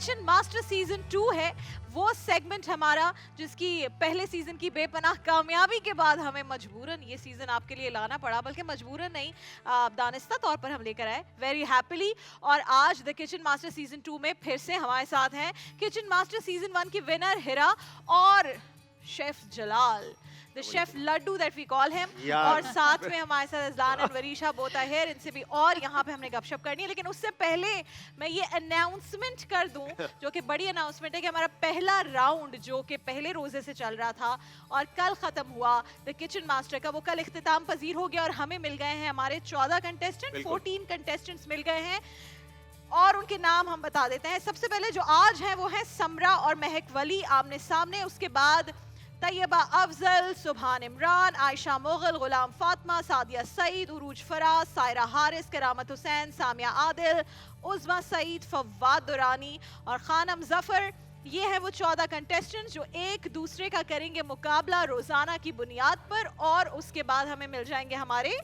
Kitchen master season 2 है वो segment हमारा, जिसकी पहले सीजन की बेपनाह कामयाबी के बाद हमें मजबूरन ये सीजन आपके लिए लाना पड़ा, बल्कि मजबूरन नहीं, दानिस्ता तौर पर हम लेकर आए वेरी हैप्पीली। और आज द किचन मास्टर सीजन 2 में फिर से हमारे साथ हैं किचन मास्टर सीजन 1 की विनर हिरा और chef Jalal, the chef Laddoo that we call him. और साथ में हमारे साथ Azlan and Varisha both are here, इनसे भी और यहाँ पे हमने गपशप करनी है। लेकिन उससे पहले मैं ये अनाउंसमेंट कर दूं, जो कि बड़ी अनाउंसमेंट है, कि हमारा पहला राउंड जो कि पहले रोजे से चल रहा था और कल खत्म हुआ द किचन मास्टर का, वो कल इख्तिताम पजीर हो गया और हमें मिल गए हैं हमारे 14 कंटेस्टेंट, 14 कंटेस्टेंट्स मिल गए हैं और उनके नाम हम बता देते हैं। सबसे पहले जो आज हैं वो हैं समरा और महक वली आमने सामने, उसके बाद तैयबा अफजल, सुभान इमरान, आयशा मुगल, गुलाम फातिमा, सादिया सईद, उरूज फराज, सायरा हारिस, करामत हुसैन, सामिया आदिल, उज़मा सईद, फवाद दुरानी और खानम जफर। ये है वो 14 कंटेस्टेंट्स जो एक दूसरे का करेंगे मुकाबला रोजाना की बुनियाद पर, और उसके बाद हमें मिल जाएंगे हमारे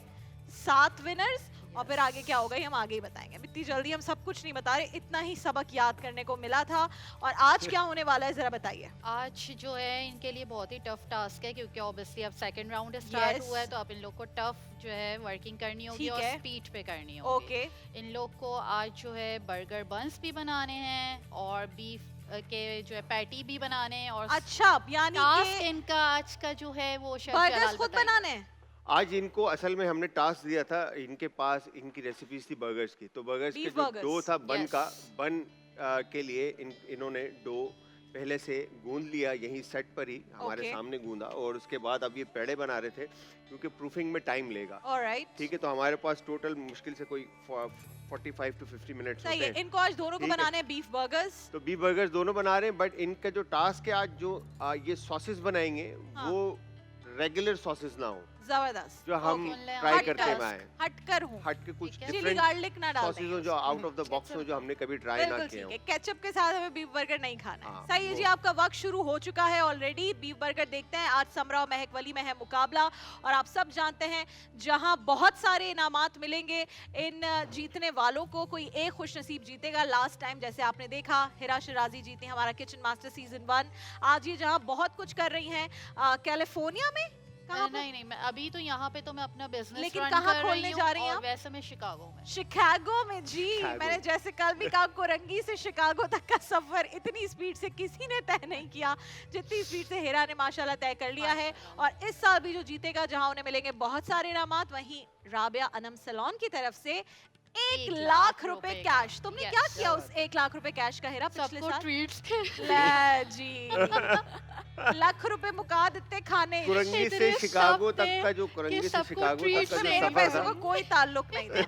7 विनर्स। और फिर आगे क्या होगा ये हम आगे ही बताएंगे। इतनी जल्दी हम सब कुछ नहीं बता रहे, इतना ही सबक याद करने को मिला था। और आज क्या होने वाला है जरा बताइए। आज जो है इनके लिए बहुत ही टफ टास्क है, क्योंकि ऑब्वियसली अब सेकंड राउंड स्टार्ट हुआ है, तो अब इन लोग को टफ जो है वर्किंग करनी होगी और स्पीड पे करनी होगी। इन लोग को आज जो है बर्गर बंस भी बनाने हैं और बीफ के जो है पैटी भी बनाने हैं। और अच्छा, यानी टास्क इनका आज का जो है वो बर्गर्स खुद बनाने हैं। आज इनको असल में हमने टास्क दिया था, इनके पास इनकी रेसिपीज थी बर्गर्स की, तो बर्गर्स के जो डो था बन का, बन के लिए इन्होंने डो पहले से गूंद लिया, यहीं सेट पर ही हमारे सामने गूंदा, और उसके बाद अब ये पेड़े बना रहे थे क्योंकि प्रूफिंग में टाइम लेगा। ठीक है, तो हमारे पास टोटल मुश्किल से कोई 45 to 50 मिनट्स होते हैं। इनको आज दोनों को बनाने हैं बीफ बर्गर्स, तो बीफ बर्गर्स दोनों बना रहे हैं, बट इनका जो टास्क है आज, जो ये सॉसेस बनाएंगे वो रेगुलर सॉसेस ना हो, जबरदस्त, जो हम ट्राई करते हैं, हटकर हूँ, हट के कुछ चिली गार्लिक ना डाल सॉसेस हो जो आउट ऑफ द बॉक्स हो, जो हमने कभी ट्राई ना किए हो। केचप के साथ हमें बीफ बर्गर नहीं खाना है। सही है जी, आपका वक्त शुरू हो चुका है ऑलरेडी। बीफ बर्गर देखते हैं, आज समरा और महक वली में है मुकाबला, और आप सब जानते हैं जहां बहुत सारे इनामात मिलेंगे इन जीतने वालों को। कोई एक खुश नसीब जीतेगा। लास्ट टाइम जैसे आपने देखा हिरा शिराजी जीती हमारा किचन मास्टर सीजन 1। आज ये जहां बहुत कुछ कर रही हैं कैलिफोर्निया में, नहीं, मैं अभी तो यहाँ पे तो मैं अपना बिजनेस लेकिन कहाँ खोलने जा रही हैं? वैसे मैं शिकागो में। शिकागो में जी, मैंने जैसे कल भी कहा, कोरंगी से शिकागो तक का सफर इतनी स्पीड से किसी ने तय नहीं किया जितनी स्पीड से हिरा ने माशाल्लाह तय कर लिया है। और इस साल भी जो जीतेगा, जहां उन्हें मिलेंगे बहुत सारे इनामात, वहीं राबिया अनम सलोन की तरफ से 1 लाख रुपए कैश। तुमने क्या किया उस 1 लाख रुपए कैश का हिरा पिछले साल? ट्रीट्स थे। ले जी लाख रुपए मुका देते खाने। कुरंगी से शिकागो तक का जो कुरंगी से शिकागो तक का जो सफर था, कोई ताल्लुक नहीं था,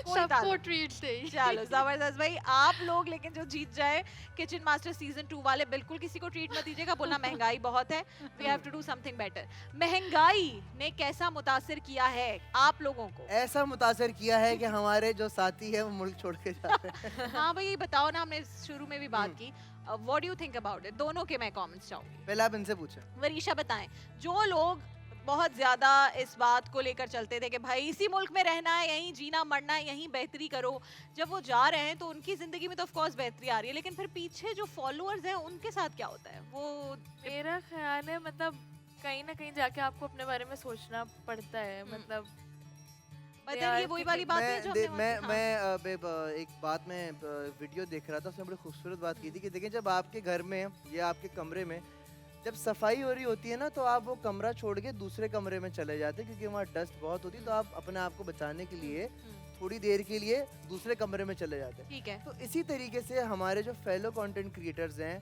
सबको ट्रीट्स थे। चलो जबरदस्त भाई, आप लोग लेकिन जो जीत जाए किचन मास्टर सीजन 2 वाले, बिल्कुल किसी को ट्रीट मत दीजिएगा, बोलना महंगाई बहुत है, we have to do something better. महंगाई ने कैसा मुतासिर किया है आप लोगों को? ऐसा मुतासिर किया है कि हमारे जो साथी है वो मुल्क छोड़ के जा रहे हैं। हाँ भाई बताओ ना, हमने शुरू में भी बात की, what do you think about it? दोनों के मैं कमेंट्स चाहूंगी। पहले आप इनसे पूछें। वरीशा बताएं, जो लोग बहुत ज्यादा इस बात को लेकर चलते थे कि भाई इसी मुल्क में रहना है, यहीं जीना मरना है, यहीं बेहतरी करो, जब वो जा रहे हैं तो उनकी जिंदगी में तो ऑफ कोर्स बेहतरी आ रही है, लेकिन फिर पीछे जो फॉलोअर्स हैं उनके साथ क्या होता है? वो मेरा ख्याल है मतलब कहीं ना कहीं जाके आपको अपने बारे में सोचना पड़ता है। मतलब ये वही वाली बात है जो मैं एक बात में वीडियो देख रहा था, उसमें बड़ी खूबसूरत बात की थी कि देखें, जब आपके घर में या आपके कमरे में जब सफाई हो रही होती है ना, तो आप वो कमरा छोड़ के दूसरे कमरे में चले जाते हैं, क्योंकि वहाँ डस्ट बहुत होती है, तो आप अपने आप को बचाने के लिए थोड़ी देर के लिए दूसरे कमरे में चले जाते हैं। ठीक है, तो इसी तरीके से हमारे जो फेलो कंटेंट क्रिएटर्स हैं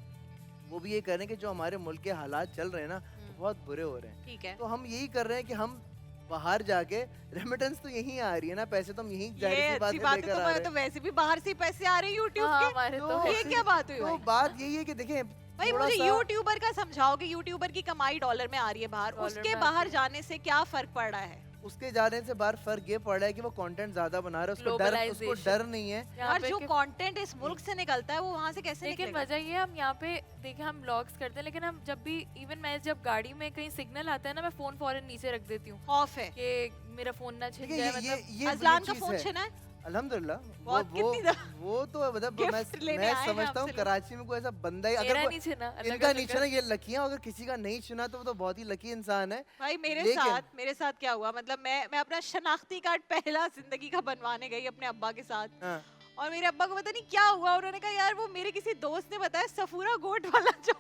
वो भी ये कर रहे हैं कि जो हमारे मुल्क के हालात चल रहे हैं ना, बहुत बुरे हो रहे हैं। ठीक है, तो हम यही कर रहे हैं कि हम बाहर जाके, रेमिटेंस तो यहीं आ रही है ना, पैसे तो हम यहीं जाहिर सी बात है लेकर आ रहे हैं। तो वैसे भी बाहर से पैसे आ रहे हैं यूट्यूब के, तो ये क्या बात हुई? तो बात यही है कि देखें भाई, मुझे यूट्यूबर का समझाओ कि यूट्यूबर की कमाई डॉलर में आ रही है बाहर, उसके बाहर जाने से क्या फर्क पड़ रहा है? उसके जाने से बाहर फर्क ये पड़ रहा है कि वो कंटेंट ज्यादा बना रहा है, उसको डर नहीं है। और जो कंटेंट इस मुल्क से निकलता है वो वहाँ से कैसे लेकिन निकलेगा? वजह ये, हम यहाँ पे देखिए हम व्लॉग्स करते हैं, लेकिन हम जब भी, इवन मैं जब गाड़ी में कहीं सिग्नल आता है ना, मैं फोन फौरन नीचे रख देती हूँ, खौफ है कि मेरा फोन ना छिन जाए। ये अजलान का फोन छिना है? अल्हम्दुलिल्लाह बहुत कितनी दफा वो तो मतलब गिफ्ट लेने मैं आए हैं समझता हूँ आपसे लोग। कराची में कोई ऐसा बंदा ही मेरा अगर नहीं छीना, अल्लाह इनका का नहीं शुक्र। सुना ये लकियां अगर किसी का नहीं सुना तो वो तो बहुत ही लकी इंसान है। भाई लेकिन मेरे साथ क्या हुआ, मतलब मैं अपना शनाख्ती कार्ड पहला जिंदगी का बनवाने गई अपने अब्बा के साथ, हाँ, और मेरे अब्बा को पता नहीं क्या हुआ, उन्होंने कहा यार वो मेरे किसी दोस्त ने बताया सफूरा गोट वाला जो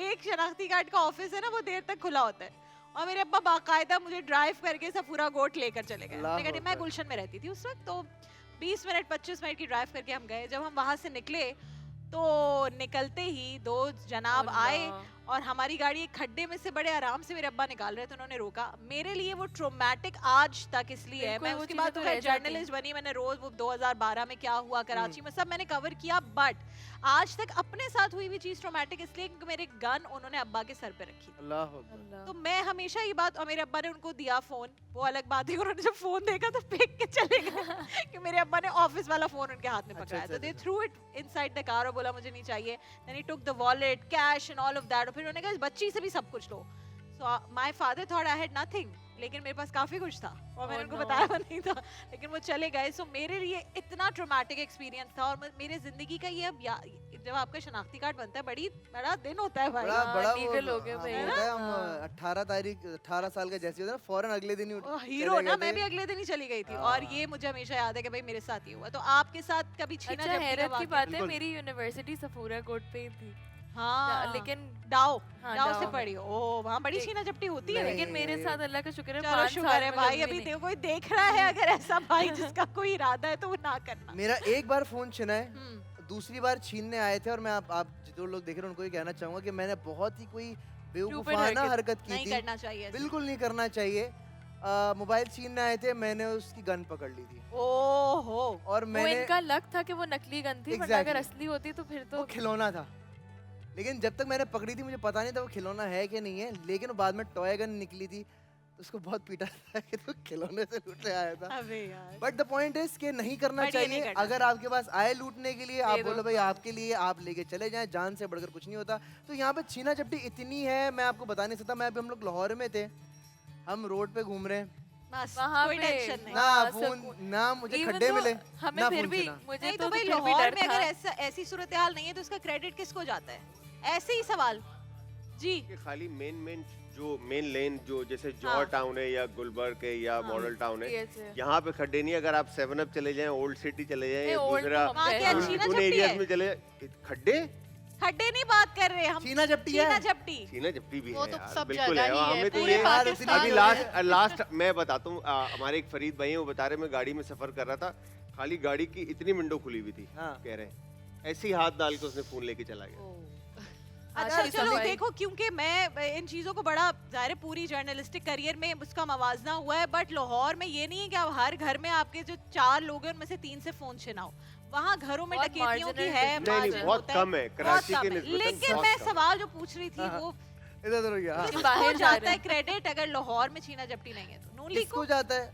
एक शनाख्ती कार्ड का ऑफिस है ना वो देर तक खुला होता है, और मेरे अब्बा बाकायदा मुझे ड्राइव करके सफूरा गोट लेकर चले गए। अल्लाह मैंने कहा मैं अकबर। गुलशन में रहती थी उस वक्त, तो 20 मिनट 25 मिनट की ड्राइव करके हम गए। जब हम वहां से निकले तो निकलते ही दो जनाब आए अल्लाह। और हमारी गाड़ी एक खड्डे में से बड़े आराम से मेरे अब्बा निकाल रहे थे, उन्होंने रोका। मेरे लिए वो ट्रोमैटिक आज तक इसलिए है, बिल्कुल, मैं वो उसके चीज़ें बाद तो तो रह जाती हैं। जर्नलिस्ट बनी, मैंने रोज वो 2012 में क्या हुआ कराची में सब मैंने कवर किया, बट आज तक अपने साथ हुई हुई चीज ट्रोमैटिक इसलिए क्योंकि मेरे गन उन्होंने अब्बा के सर पे रखी थी। अल्लाह अकबर। अल्लाह। तो मैं हमेशा ये बात, और मेरे अब्बा ने उनको दिया फोन, वो अलग बात है, उन्होंने जब फोन देखा तो फेंक के चले गए कि मेरे अब्बा ने ऑफिस वाला फोन उनके हाथ में अच्छा, पकड़ाया, अच्छा, तो दे अच्छा। Threw it inside the car और बोला मुझे नहीं चाहिए। Then he took the wallet, cash and all of that, और फिर उन्होंने कहा इस बच्ची से भी सब कुछ लो। So my father thought I had nothing, लेकिन मेरे पास काफी कुछ था और मैंने Oh उनको no. बताया हुआ नहीं था, लेकिन वो चले गए। सो मेरे लिए इतना ट्रॉमेटिक एक्सपीरियंस था, और मेरे जिंदगी का ये अब जब आपका शनाख्ती कार्ड बनता है बड़ा दिन होता है भाई। बड़ा हाँ, बड़ा legal हो गए हाँ, भाई। होता है, हम हाँ। 18 साल का जैसे होता है ना फौरन अगले दिन ही हीरो चले ना, गए मैं थे। भी अगले दिन ही चली गई थी, हाँ। और ये मुझे हमेशा याद है कि भाई मेरे साथ ही हुआ। तो आपके साथ कभी छीना अच्छा झपटी का हैरत की वाकया? बात है, बिल्कुल। मेरी यूनिवर्सिटी सफूरा कोट पे ही थी। हाँ, लेकिन डाओ हाँ, डाओ से डाओ। पढ़ी हो, ओ वहाँ बड़ी एक- छीना झपटी होती है। नहीं, लेकिन लेकिन मेरे साथ अल्लाह का शुक्र है चलो 5 शुक्र साल है में भाई, कभी अभी नहीं। देखो कोई देख रहा है अगर ऐसा भाई जिसका कोई इरादा है तो वो ना करना। मेरा एक बार फोन छिना है, हम्म, दूसरी बार छीनने आए थे, और मैं आप जो लोग देख रहे हैं उनको ये कहना चाहूंगा कि मैंने बहुत ही कोई बेवकूफाना हरकत हरकत की नहीं थी, करना चाहिए ऐसा। बिल्कुल नहीं करना चाहिए। मोबाइल छीनने आए थे, मैंने उसकी गन पकड़ ली थी ओहो, और वो मैंने इनका लक था कि वो नकली गन थी, वरना अगर Exactly. असली होती तो फिर वो तो खिलौना था, लेकिन जब तक मैंने पकड़ी थी मुझे पता नहीं था वो खिलौना है कि नहीं है, लेकिन बाद में टॉय गन निकली थी तो उसको बहुत पीटा था कि तो खिलौने से लूटने आया था। अबे यार। बट द पॉइंट इज कि नहीं करना But ये नहीं चाहिए। करना अगर आपके पास आए लूटने के लिए, आप दे दो। बोलो भाई आपके लिए, आप लेके चले जाएं, जान से बढ़कर कुछ नहीं होता। तो यहाँ पे छीना झपटी इतनी है, मैं आपको बता नहीं सकता। मैं अभी हम लोग लाहौर में थे, हम रोड पे घूम रहे हैं, बस वहाँ कोई पे टेंशन नहीं। ना हाँ, फोन, सकून। ना मुझे Even खड्डे though मिले, हमें ना फिर फोन भी छीना। मुझे नहीं तो तो भाई फिर भी लाहौर डर में अगर था। ऐसी सूरत हाल नहीं है तो उसका क्रेडिट किसको जाता है? ऐसे ही सवाल जी। कि खाली मेन जो मेन लेन जो जैसे हाँ। जौहर टाउन है या गुलबर्ग है या हाँ। मॉडल टाउन है, Yes, yes. यहाँ पे खड्डे नहीं। अगर आप 7 अप चले जाएं, ओल्ड सिटी चले जाएं, नहीं, या old दूसरा तो हम वहाँ गए क्या हैं। छीना उन झपटी एरियाज है? में चले खड्डे। खड्डे नहीं बात कर रहे हम, छीना झपटी है। छीना झपटी। छीना झपटी भी वो है तो यार, सब बिल्कुल जगह है। ही और है, हमें तो पूरे ये पाकिस्तान अभी में। लास्ट मैं बताता हूँ, हमारे एक फरीद भाई हैं, वो बता रहे मैं गाड़ी में सफर कर रहा था, खाली गाड़ी की इतनी विंडो खुली हुई थी, हाँ। कह रहे हैं ऐसे ही हाथ डाल के उसने फोन लेके चला गया। अच्छा यार, चलो भाई। देखो, क्योंकि मैं इन चीजों को बड़ा जाहिर है पूरी जर्नलिस्टिक करियर में उसका मवाजना हुआ है, बट लाहौर में ये नहीं है कि आप हर घर में आपके जो 4 लोग हैं उनमें से 3 से फोन छिनाओ। वहाँ घरों में बहुत डकैतियों की marginal है, difference नहीं margin बहुत होता कम है, बहुत कराची कम के है। निस्बतन लेकिन बहुत मैं कम। सवाल जो पूछ रही थी हाँ, वो इधर उधर हो गया। हाँ। किसको बाहर जा जाता रहे है हैं। क्रेडिट अगर लाहौर में छीना झपटी नहीं है तो? नून लीग किसको को? जाता है?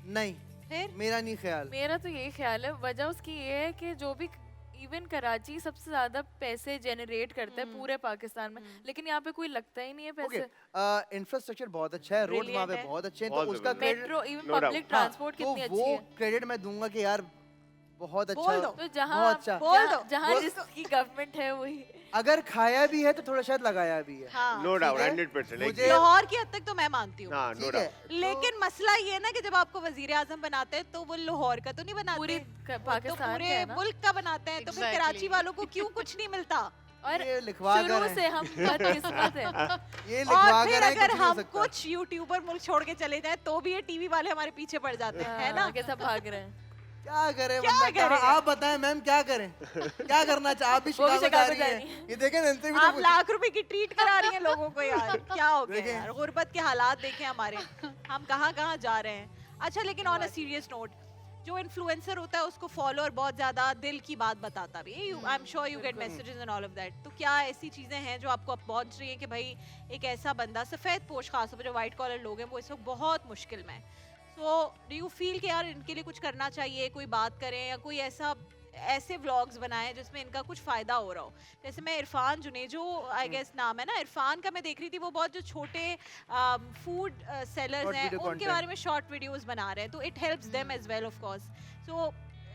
नहीं, फिर मेरा नहीं ख्याल। मेरा तो यही ख्याल है, वजह उसकी ये है कि जो भी इवन कराची सबसे ज्यादा पैसे जनरेट करता है पूरे पाकिस्तान में, लेकिन यहाँ पे कोई लगता ही नहीं है ओके, पैसे। इंफ्रास्ट्रक्चर बहुत अच्छा है, रोड वहाँ Brilliant पे है। बहुत अच्छे हैं, बहुत तो उसका जबरदस्त। Credit, metro even No doubt। Public transport तो कितनी वो अच्छी है। क्रेडिट मैं दूंगा कि यार बहुत अच्छा, बोल दो। तो जहाँ बहुत अच्छा। बोल दो। जहाँ वो- जिसकी गवर्नमेंट है वही। अगर खाया भी है तो थोड़ा शायद लगाया भी है। हाँ नो डाउट, ठीक है। 100%। मुझे- लाहौर की हद तक तो मैं मानती हूँ, हाँ, नो ठीक डाउट। है, तो लेकिन मसला ये है ना कि जब आपको वजीर आजम बनाते हैं तो वो लाहौर का तो नहीं बनाते, पूरी वो तो पाकिस्तान पूरे का है ना। मुल्क का बनाते हैं, तो फिर Exactly. कराची वालों को क्यों कुछ नहीं मिलता? और ये लिखवा कर शुरू हैं। से हम बदकिस्मत हैं। ये और लिखवा फिर कर है, अगर कुछ नहीं हो हम सकता। कुछ यूट्यूबर मुल्क छोड़ के चले जाए तो भी ये टीवी वाले हमारे पीछे पड़ जाते हैं, है ना? हाँ, कैसा भाग रहे हैं। क्या करें क्या बंदा, करें? आप बताएं मैम क्या करें? क्या करना चाह, आप भी वो भी शिकागो जा शिकागो रही जा तो हैं, रही हैं। ये देखें ना, इनसे भी आप तो लाख रुपए की ट्रीट करा रही हैं लोगों को यार, क्या हो गया देखें। यार? गुर्बत के हालात देखें हमारे, हम कहाँ कहाँ जा रहे हैं। अच्छा लेकिन ऑन अ सीरियस नोट, जो इन्फ्लुएंसर होता है उसको फॉलोअर बहुत ज्यादा दिल की बात बताता भी है, I am sure you get messages and all of that. तो क्या ऐसी चीजें हैं जो आपको अब पहुंच रही है कि भाई एक ऐसा बंदा, सफेद पोश खास तौर पर जो व्हाइट कॉलर लोग हैं, वो इस वक्त बहुत मुश्किल में है, सो डू यू फील कि यार इनके लिए कुछ करना चाहिए, कोई बात करें या कोई ऐसे व्लॉग्स बनाएं जिसमें इनका कुछ फायदा हो रहा हो। जैसे मैं इरफान जुनेजो आई गेस नाम है ना, इरफान का मैं देख रही थी, वो बहुत जो छोटे फूड सेलर्स हैं उनके बारे में शॉर्ट वीडियोस बना रहे हैं, तो it helps them as well of course. So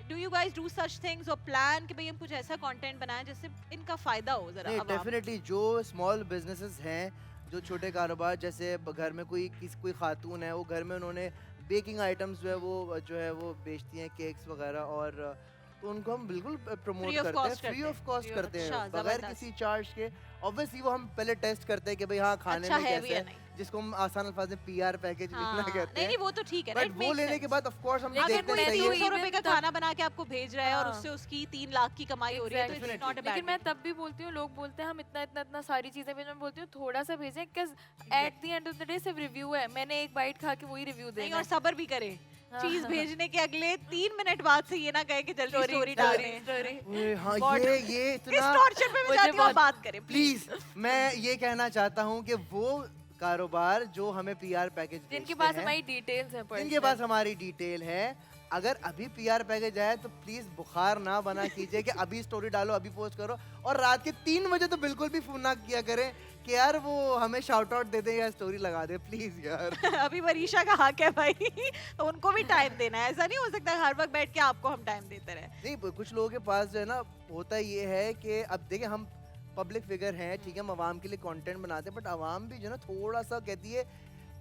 do you guys do such things और प्लान कि भाई हम कुछ ऐसा कंटेंट बनाएं जिससे इनका फायदा हो जरा? नहीं, डेफिनेटली जो स्मॉल बिजनेसेस हैं, जो छोटे कारोबार, जैसे घर में कोई खातून है, वो घर में उन्होंने बेकिंग आइटम्स जो है वो बेचती हैं, केक्स वगैरह, और तो उनको हम बिल्कुल प्रमोट करते हैं, फ्री ऑफ कॉस्ट करते हैं, बगैर किसी चार्ज के। ऑब्वियसली वो हम पहले टेस्ट करते हैं कि भाई हाँ खाने में कैसे है, जिसको हम आसान अल्फाज में पीआर पैकेज लिखना कहते हैं। नहीं वो तो ठीक है, बट वो लेने के बाद ऑफ कोर्स हम देखते हैं अगर कोई 300 रुपए का खाना बना के आपको भेज रहा है और उससे उसकी 3 लाख की कमाई हो रही है, तो इट्स नॉट अ बैड। लेकिन मैं तब भी बोलती हूँ, लोग बोलते हैं हम इतना सारी चीजें भेजें, मैं बोलती हूँ थोड़ा सा भेजें, because at the end of the day सिर्फ रिव्यू है, मैंने एक बाइट खा के वही रिव्यू देना है। और सब्र भी करें, चीज भेजने के अगले 3 मिनट बाद से ये ना कहे कि जल्दी स्टोरी डाल दें। हाँ, ये इतना इस टॉर्चर पे मैं जाती हूँ, बात करें प्लीज। मैं ये कहना चाहता हूँ कि वो कारोबार जो हमें पीआर पैकेज जिनके पास हमारी डिटेल्स हैं, जिनके पास हमारी डिटेल है, अगर अभी पीआर पैकेज आए तो प्लीज बुखार ना बना कीजिए कि अभी स्टोरी डालो, अभी पोस्ट करो, और रात के 3 बजे तो बिल्कुल भी फोन ना किया करें कि यार वो हमें शाउट आउट दे दे या स्टोरी लगा दे, प्लीज यार। अभी वरीशा का हक है भाई, तो उनको भी टाइम देना है, ऐसा नहीं हो सकता हर वक्त बैठ के आपको हम टाइम देते रहे। नहीं, कुछ लोगों के पास जो है ना, होता ये है कि अब देखिए हम पब्लिक फिगर हैं, ठीक है, हम आवाम के लिए कंटेंट बनाते हैं, बट आवाम भी जो है ना थोड़ा सा कहती है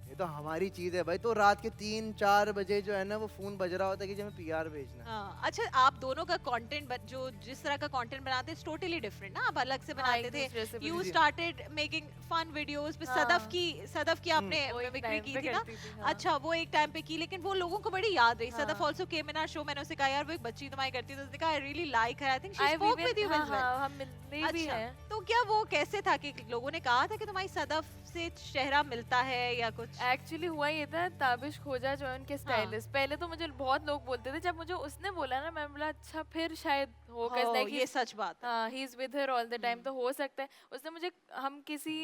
ये तो हमारी चीज है भाई, तो रात के 3-4 बजे जो है ना वो फोन बज रहा होता है कि हमें पीआर भेजना है। हाँ, अच्छा आप दोनों का कंटेंट जो जिस तरह का कंटेंट बनाते हैं टोटली डिफरेंट ना, आप अलग से बनाते थे। You started making fun videos, फिर सदफ की आपने मिमिक्री की थी ना। अच्छा, वो एक टाइम पे की, लेकिन वो लोगों को बड़ी याद रही। Sadaf also came in our show, मैंने उसे कहा यार वो एक बच्ची तुम्हारी करती है, तो उसने कहा I really like her, I think she spoke with you as well. हम मिलते भी हैं। तो क्या वो कैसे था कि लोगों ने कहा था कि तुम्हारी सदफ से चेहरा मिलता है या कुछ? एक्चुअली हुआ ये था, ताबिश खोजा जो है उनके स्टाइलिस्ट, पहले तो मुझे बहुत लोग बोलते थे, जब मुझे उसने बोला ना, मैं बोला अच्छा फिर शायद हो, लाइक ये सच बात है, he is with her all the time, तो हो सकता है। उसने मुझे, हम किसी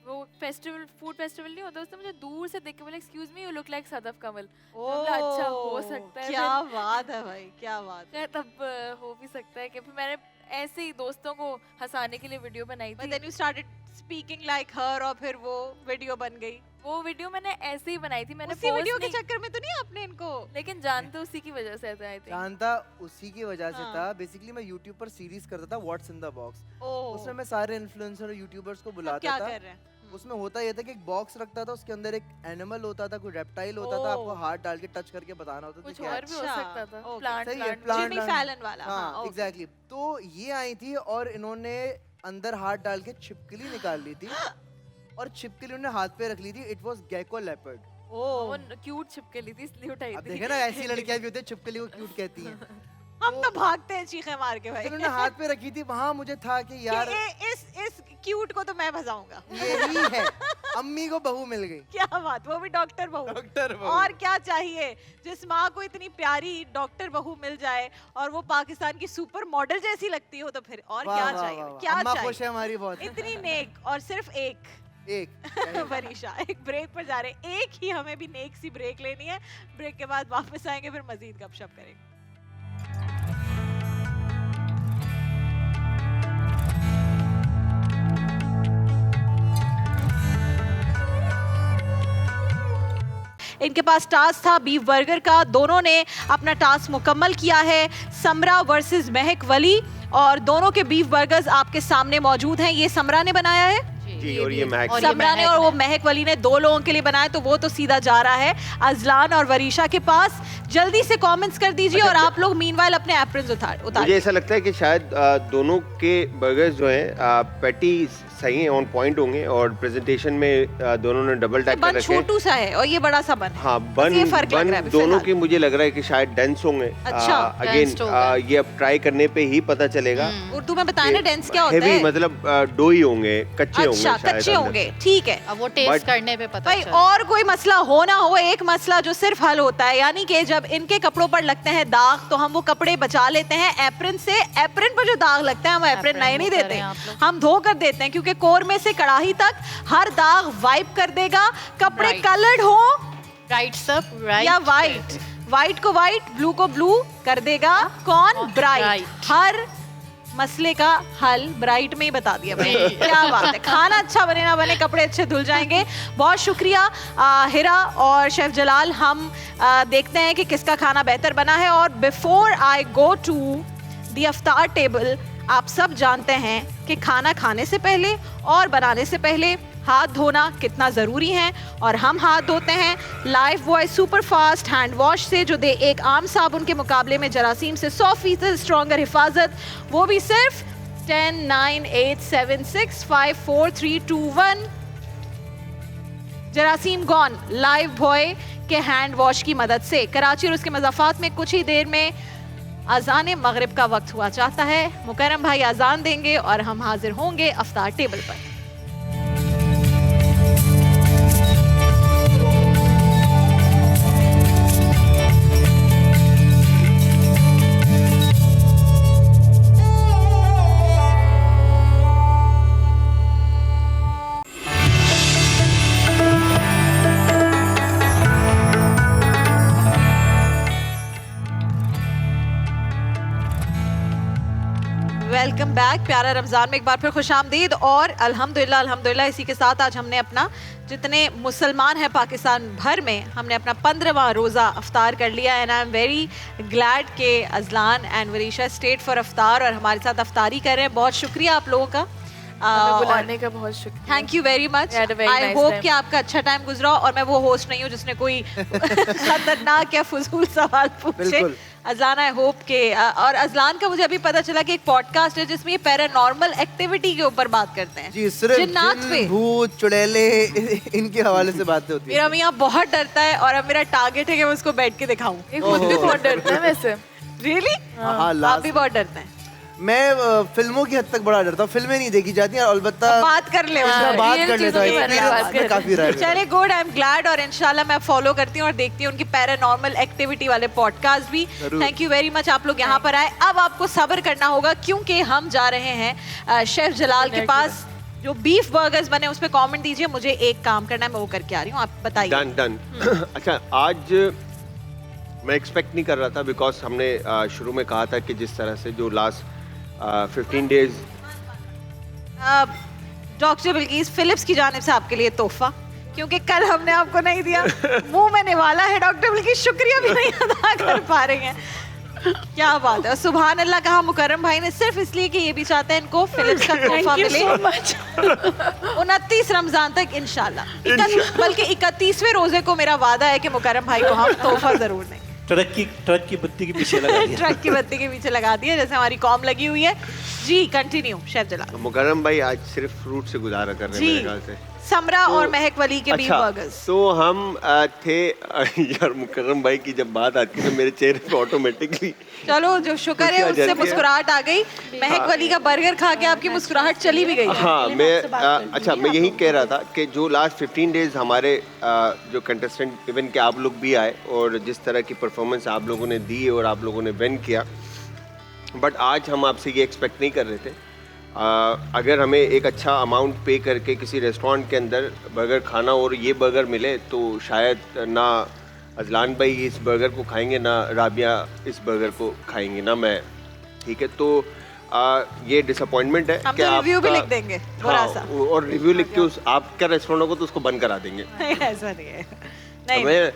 वो फेस्टिवल, फूड फेस्टिवल नहीं होता, उसने मुझे दूर से देख के बोला excuse me you look like Sadaf Kamal. अच्छा हो सकता है, क्या बात है भाई, क्या बात है। तब हो भी सकता है कि फिर मैंने ऐसे ही दोस्तों को हंसाने के लिए वीडियो बनाई थी। But then you started speaking like her और फिर वो वीडियो बन गई। वो वीडियो मैंने ऐसे ही बनाई थी, मैंने उसी वीडियो के चक्कर में तो नहीं आपने इनको? लेकिन जानते उसी की वजह से था, आई थिंक जानता उसी की वजह से था। बेसिकली मैं YouTube पर सीरीज करता था व्हाट्स इन द बॉक्स, उसमें मैं सारे इन्फ्लुएंसर और यूट्यूबर्स को बुलाता क्या था। कर रहे हैं? उसमें होता ये था कि एक बॉक्स रखता था, उसके अंदर एक एनिमल होता था, कोई रेप्टाइल होता था, आपको हाथ डाल के टच करके बताना होता था कुछ और भी हो सकता था, प्लांट प्लांट जिमी फैलन वाला। हाँ एग्जैक्टली। तो ये आई थी और इन्होंने अंदर हाथ डाल के छिपकली निकाल ली थी और छिपकली उन्होंने हाथ पे रख ली थी। It was gecko leopard. वो क्यूट छिपकली थी इसलिए उठाई थी। देखे ना, ऐसी लड़कियां भी होती है छिपकली को क्यूट कहती हैं। हम तो भागते हैं चीखे मार के भाई। उन्होंने हाथ पे रखी थी, वहाँ मुझे था कि यार इस क्यूट को तो मैं भजाऊंगा। यही है, अम्मी को बहू मिल गई। क्या बात, वो भी डॉक्टर बहू। और क्या चाहिए, जिस माँ को इतनी प्यारी डॉक्टर बहू मिल जाए और वो पाकिस्तान की सुपर मॉडल जैसी लगती हो, तो फिर और क्या चाहिए? क्या अम्मा चाहिए? खुश है हमारी बहुत। इतनी नेक, और सिर्फ एक वरीशा। एक ब्रेक पर जा रहे हैं, एक ही हमें भी नेक सी ब्रेक लेनी है। ब्रेक के बाद वापस आएंगे, फिर मजीद गपशप करेंगे। इनके पास टास्क था बीफ बर्गर का, दोनों ने अपना टास्क मुकम्मल किया है। समरा वर्सेस महक वली, और दोनों के बीफ बर्गर्स आपके सामने मौजूद हैं। ये समरा ने बनाया है जी, और ये महक, समरा ने, और वो महक वली ने 2 लोगों के लिए बनाया, तो वो तो सीधा जा रहा है अजलान और वरीशा के पास। जल्दी से कमेंट्स कर दीजिए और आप लोग मीनवाइल अपने एप्रन्स उतार। मुझे ऐसा लगता है कि शायद दोनों के बर्गर्स जो हैं पैटी सही हैं, ऑन पॉइंट होंगे, और प्रेजेंटेशन में दोनों ने डबल टैक कर रखे हैं। छोटू सा है और ये बड़ा सा बन। हाँ, बन दोनों के मुझे लग रहा है कि शायद डेंस होंगे। अच्छा, अगेन ये अब ट्राई करने पे ही पता चलेगा। उर्दू में बताएं ना डेंस क्या होता है। मतलब डोई होंगे, कच्चे होंगे, कच्चे होंगे, ठीक है। अब वो टेस्ट करने पे पता भाई, और कोई मसला हो ना हो, एक मसला जो सिर्फ हल होता है, यानी कि जब इनके कपड़ों पर लगते हैं दाग तो हम वो कपड़े बचा लेते हैं एप्रन से। एप्रन पर जो दाग लगता है हम एप्रन नहीं देते, हम धो कर देते हैं, क्योंकि कोर में से कड़ाही तक हर दाग वाइप कर देगा। कपड़े कलर्ड हो राइट सब राइट या वाइट, व्हाइट को व्हाइट, ब्लू को ब्लू कर देगा कौन? ब्राइट। हर मसले का हल ब्राइट में ही बता दिया मैंने। क्या बात है, खाना अच्छा बने ना बने, कपड़े अच्छे धुल जाएंगे। बहुत शुक्रिया हिरा और शेफ जलाल। हम देखते हैं कि किसका खाना बेहतर बना है। और before I go to the iftar table, आप सब जानते हैं कि खाना खाने से पहले और बनाने से पहले हाथ धोना कितना ज़रूरी है। और हम हाथ धोते हैं life boy super fast hand wash से, जो दे एक आम साबुन के मुकाबले में जरासीम से 100% स्ट्रॉन्गर हिफाजत, वो भी सिर्फ 10, 9, 8, 7, 6, 5, 4, 3, 2, 1। जरासीम गॉन लाइफ बॉय के हैंड वॉश की मदद से। कराची और उसके मज़ाफ़ात में कुछ ही देर में अजान मगरिब का वक्त हुआ चाहता है। मुकर्रम भाई अजान देंगे और हम हाजिर होंगे अफ्तार टेबल पर। Welcome back. प्यारा रमज़ान में एक बार फिर खुशामदीद। और अल्हम्दुलिल्लाह अल्हम्दुलिल्लाह इसी के साथ आज हमने अपना, जितने मुसलमान हैं पाकिस्तान भर में, हमने अपना 15वां रोज़ा अफ्तार कर लिया। And I am very glad के Azlan and Varisha stayed for iftar और हमारे साथ अफ्तारी कर रहे हैं। बहुत शुक्रिया आप लोगों का, बुलाने का बहुत शुक्रिया। Thank you very much. I hope कि आपका अच्छा टाइम गुजरा। और मैं वो होस्ट नहीं हूँ जिसने कोई खतरनाक या फजूल सवाल पूछे। अजलान आई होप के, और अजलान का मुझे अभी पता चला कि एक पॉडकास्ट है जिसमें ये पैरानॉर्मल एक्टिविटी के ऊपर बात करते हैं। जी, सिर्फ जिन्नात पे, भूत, चुड़ैले इनके हवाले से बातें होती हैं। मेरा मियाँ बहुत डरता है और अब मेरा टारगेट है कि मैं उसको बैठ के दिखाऊं। ये खुद भी बहुत डरता है वैसे। रियली? आप भी बहुत डरते हैं? मैं फिल्मों की हद तक बड़ा डरता हूँ। फिल्में नहीं देखी जाती हैं, अलबत्ता बात कर ले, बात कर लेता हूँ, काफी रहा है। चले गुड, आई एम ग्लैड। और इंशाल्लाह मैं फॉलो करती हूँ और देखती हूँ उनकी पैरानॉर्मल एक्टिविटी वाले पॉडकास्ट भी। थैंक यू वेरी मच आप लोग यहाँ पर आए। अब आपको सब्र करना होगा क्योंकि हम जा रहे हैं शेफ जलाल के पास। जो बीफ बर्गर्स बने उस पर कॉमेंट दीजिए। मुझे एक काम करना है, मैं वो करके आ रही हूँ, आप बताइए। Done done. अच्छा, आज मैं एक्सपेक्ट नहीं कर रहा था, बिकॉज हमने शुरू में कहा था कि जिस तरह से जो last 15 days. Doctor Bilquis, Philips की जानिब से आपके लिए तोहफा, क्योंकि कल हमने आपको नहीं दिया। मुंह में निवाला है डॉक्टर बिल्किस, शुक्रिया भी नहीं अदा कर पा रहे हैं। क्या बात है। सुभान अल्लाह कहा मुकर्रम भाई ने, सिर्फ इसलिए कि ये भी चाहते हैं इनको फिलिप्स का तोहफा मिले। 29 रमजान तक इंशाल्लाह, बल्कि 31वें रोजे को मेरा वादा है कि मुकर्रम भाई को हम तोहफा जरूर देंगे। ट्रक की बत्ती के पीछे लगा दिया। ट्रक की बत्ती के पीछे लगा दिया, जैसे हमारी कॉम लगी हुई है। जी कंटिन्यू शेफ जलाल। मुकर्रम भाई आज सिर्फ फ्रूट से गुजारा कर रहे हैं मेरे ख्याल से। समरा तो, और महक वली के बीफ बर्गर्स। तो हम थे यार, मुकर्रम भाई की जब बात आती है मेरे चेहरे पे ऑटोमेटिकली, चलो जो शुक्र है उससे मुस्कुराहट आ गई। महक वली का बर्गर खा के आपकी मुस्कुराहट चली भी गई। हाँ, मैं अच्छा मैं यही कह रहा था कि जो लास्ट 15 डेज हमारे जो कंटेस्टेंट, इवन के आप लोग भी आए और जिस तरह की परफॉर्मेंस आप लोगों ने दी और आप लोगों ने विन किया, बट आज हम आपसे ये एक्सपेक्ट नहीं कर रहे थे। अगर हमें एक अच्छा अमाउंट पे करके किसी रेस्टोरेंट के अंदर बर्गर खाना और ये बर्गर मिले, तो शायद ना अजलान भाई इस बर्गर को खाएंगे, ना राबिया इस बर्गर को खाएंगे, ना मैं। ठीक है, तो ये डिसअपॉइंटमेंट है। हम तो रिव्यू भी लिख देंगे थोड़ा सा, और रिव्यू लिख के उस आपका रेस्टोरेंट होगा तो उसको बंद करा देंगे। ऐसा नहीं है, नहीं।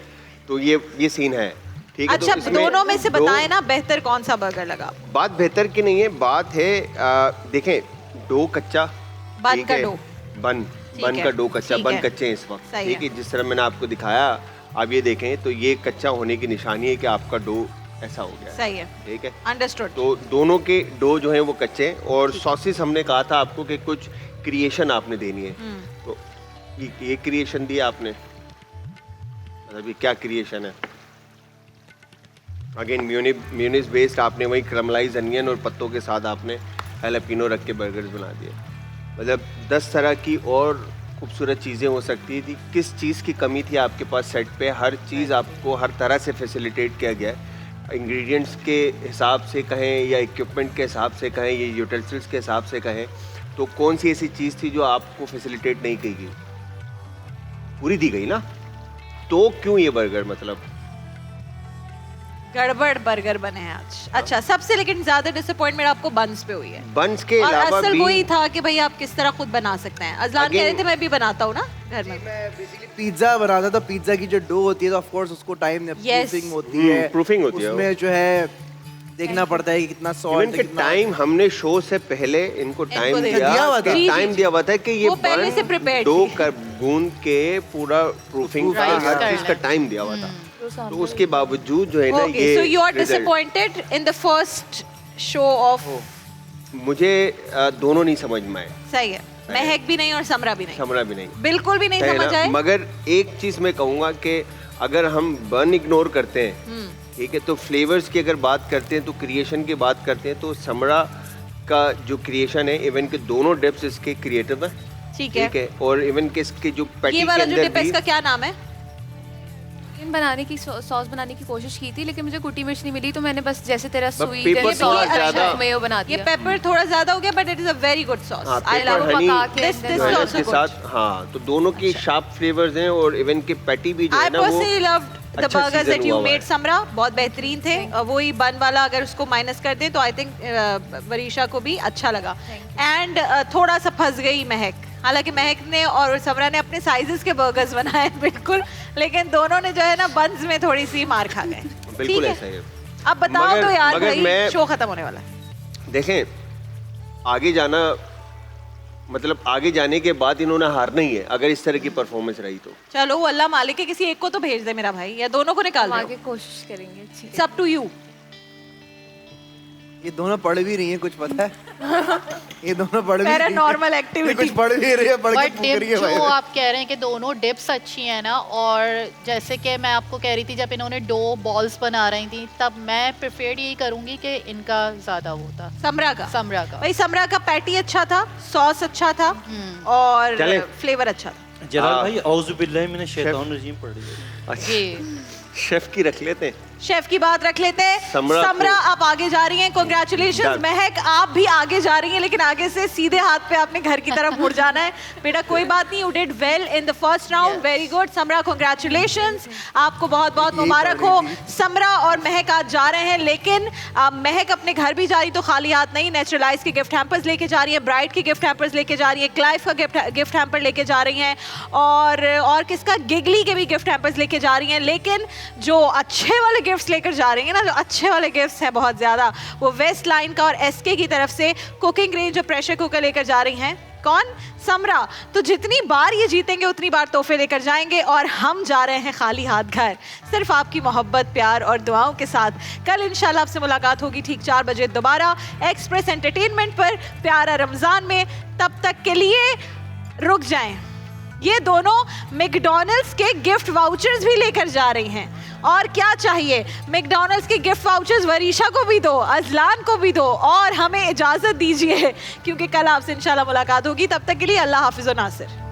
तो ये सीन है। ठीक है, अच्छा, तो दोनों में से बताएं ना बेहतर कौन सा बर्गर लगा। बात बेहतर की नहीं है, बात है देखें, डो कच्चा, बन का डो, बन का डो कच्चा, बन कच्चे हैं इस वक्त। ठीक है, जिस तरह मैंने आपको दिखाया, आप ये देखें तो ये कच्चा होने की निशानी है कि आपका डो ऐसा हो गया। सही है, ठीक है, अंडरस्टूड। तो दोनों के डो जो हैं वो कच्चे हैं। और सॉसेस हमने कहा था आपको कि कुछ क्रिएशन आपने देनी है, तो ये क्रिएशन दिया आपने, मतलब ये क्या क्रिएशन है? अगेन म्यूनिस बेस्ड आपने वही क्रमलाइज अनियन और पत्तों के साथ आपने हैलापिनो रख के बर्गर्स बना दिए। मतलब 10 तरह की और खूबसूरत चीज़ें हो सकती थी। किस चीज़ की कमी थी आपके पास सेट पे? हर चीज़ आपको हर तरह से फैसिलिटेट किया गया है। इंग्रेडिएंट्स के हिसाब से कहें या इक्विपमेंट के हिसाब से कहें या यूटेंसिल्स के हिसाब से कहें, तो कौन सी ऐसी चीज़ थी जो आपको फैसिलिटेट नहीं की गई? पूरी दी गई ना, तो क्यों ये बर्गर? मतलब गड़बड़ बर्गर बने हैं आज। अच्छा, सबसे लेकिन ज्यादा डिसअपॉइंटमेंट आपको बंस पे हुई है। बंस के और अलावा असल भी वही था कि भाई आप किस तरह खुद बना सकते हैं। अजलान कह रहे थे मैं भी बनाता हूँ ना घर में। मैं बेसिकली पिज्जा बनाता था। पिज्जा की जो डो होती है तो ऑफ कोर्स उसको टाइम प्रूफिंग होती है, प्रूफिंग होती है, उसमें जो है देखना पड़ता है कि कितना सॉल्ट, इनके टाइम हमने शो से पहले इनको टाइम दिया हुआ था। टाइम दिया हुआ था कि ये वो पहले से prepared दो थी। कर गूंद के पूरा प्रूफिंग का हर चीज का टाइम दिया हुआ था। तो उसके बावजूद जो है ना Okay, ये so you are result- disappointed in the first show of मुझे दोनों नहीं समझ में आए। सही है, महक भी नहीं और समरा भी नहीं, समरा भी नहीं बिल्कुल भी नहीं है समझ ना? आए। मगर एक चीज मैं कहूंगा कि अगर हम बन इग्नोर करते हैं, ठीक है, तो फ्लेवर्स की अगर बात करते हैं, तो क्रिएशन की बात करते हैं, तो समरा का जो क्रिएशन है, इवन के दोनों डिप्स इसके क्रिएटिव है, ठीक है। ठीक है, और इवन के इसके जो पैटी ये के वाला जो अंदर डिप है भी इसका क्या नाम है? बनाने की सॉस बनाने की कोशिश की थी, लेकिन मुझे कुटी मिर्च नहीं मिली, तो मैंने बस जैसे तेरा बस स्वीट पेपर एंड थोड़ा ज्यादा- मेयो बना ये दिया। पेपर थोड़ा ज्यादा हो गया, but it is a very good sauce. हाँ, आई लव पेपर हनी पका के दिस अंदर दिस जो है आल्सो इसके गुड। साथ, हाँ, तो दोनों की शार्प फ्लेवर्स हैं, और इवन के पैटी भी जो I है ना वो personally loved the अच्छा burgers season that you हुआ हुआ made, है। समरा, बहुत बेहतरीन थे। वही बन वाला अगर उसको माइनस कर दें तो आई थिंक वरीशा को भी अच्छा लगा। एंड थोड़ा सा फंस गई महक, हालांकि महक ने और समरा ने अपने साइजेस के बर्गर्स बनाए बिल्कुल, लेकिन दोनों ने जो है ना बंस में थोड़ी सी मार खा गए। बिल्कुल ठीक ऐसा है, ही है। अब बताओ मगर- तो यार मगर भाई, मैं- शो खत्म होने वाला है। देखें, आगे जाना मतलब आगे जाने के बाद इन्होंने हारना ही है अगर इस तरह की परफॉर्मेंस रही तो। चलो अल्लाह मालिक है, किसी एक को तो भेज दे मेरा भाई, या दोनों को निकाल हम दो। आगे कोशिश करेंगे। ठीक है। It's up to you. ये दोनों पढ़ भी रही हैं, कुछ पता है? ये दोनों पढ़ भी रही हैं। पैरानॉर्मल ये एक्टिविटी। कुछ पढ़ भी रही है, पढ़ के बट फूक डिप रही है जो भाई। आप कह रहे हैं कि दोनों डिप्स अच्छी हैं ना, और जैसे कि मैं आपको कह रही थी जब इन्होंने डो बॉल्स बना रही थी, तब मैं प्रेफर्ड यही करूंगी कि इनका ज्यादा होता समरा का समरा का। भाई, समरा का पैटी अच्छा था, सॉस अच्छा था, और चलें। फ्लेवर अच्छा था। जलाल हाँ। भाई औज़ु बिल्लाहि मिनश शैतानिर रजीम पढ़ लिया। अच्छा, जी शेफ की रख लेते हैं। शेफ की बात रख लेते हैं। समरा समरा को- आप आगे जा रही हैं, कांग्रेचुलेशंस। Done. महक आप भी आगे जा रही हैं, लेकिन आगे से सीधे हाथ पे आपने घर की तरफ मुड़ जाना है। बेटा कोई बात नहीं, you did well in the first round, very good. Samra congratulations, आपको बहुत बहुत मुबारक हो। समरा और महक आज जा रहे हैं, लेकिन महक अपने घर भी जा रही तो खाली हाथ नहीं। नेचुरलाइज के गिफ्ट हैम्पर्स लेके जा रही है, ब्राइट के गिफ्ट हैम्पर्स लेके जा रही है, क्लाइव का गिफ्ट हैम्पर लेके जा रही हैं, और किसका, गिगली के भी गिफ्ट हैम्पर्स लेके जा रही हैं। लेकिन जो अच्छे वाले गिफ्ट्स लेकर जा रही हैं ना, जो अच्छे वाले गिफ्ट्स हैं बहुत ज़्यादा, वो वेस्ट लाइन का और एसके की तरफ से कुकिंग रेंज और प्रेशर कुकर लेकर जा रही हैं। कौन? समरा। तो जितनी बार ये जीतेंगे उतनी बार तोहफे लेकर जाएंगे, और हम जा रहे हैं खाली हाथ घर, सिर्फ आपकी मोहब्बत, प्यार और दुआओं के साथ। कल इंशाल्लाह आपसे मुलाकात होगी ठीक 4 बजे दोबारा एक्सप्रेस एंटरटेनमेंट पर, प्यारा रमज़ान में। तब तक के लिए रुक जाएं, ये दोनों मैकडॉनल्ड्स के गिफ्ट वाउचर्स भी लेकर जा रही हैं। और क्या चाहिए, मैकडॉनल्ड्स के गिफ्ट वाउचर्स वरीशा को भी दो, अजलान को भी दो, और हमें इजाज़त दीजिए, क्योंकि कल आपसे इंशाल्लाह मुलाकात होगी। तब तक के लिए अल्लाह हाफिज़ व नासिर।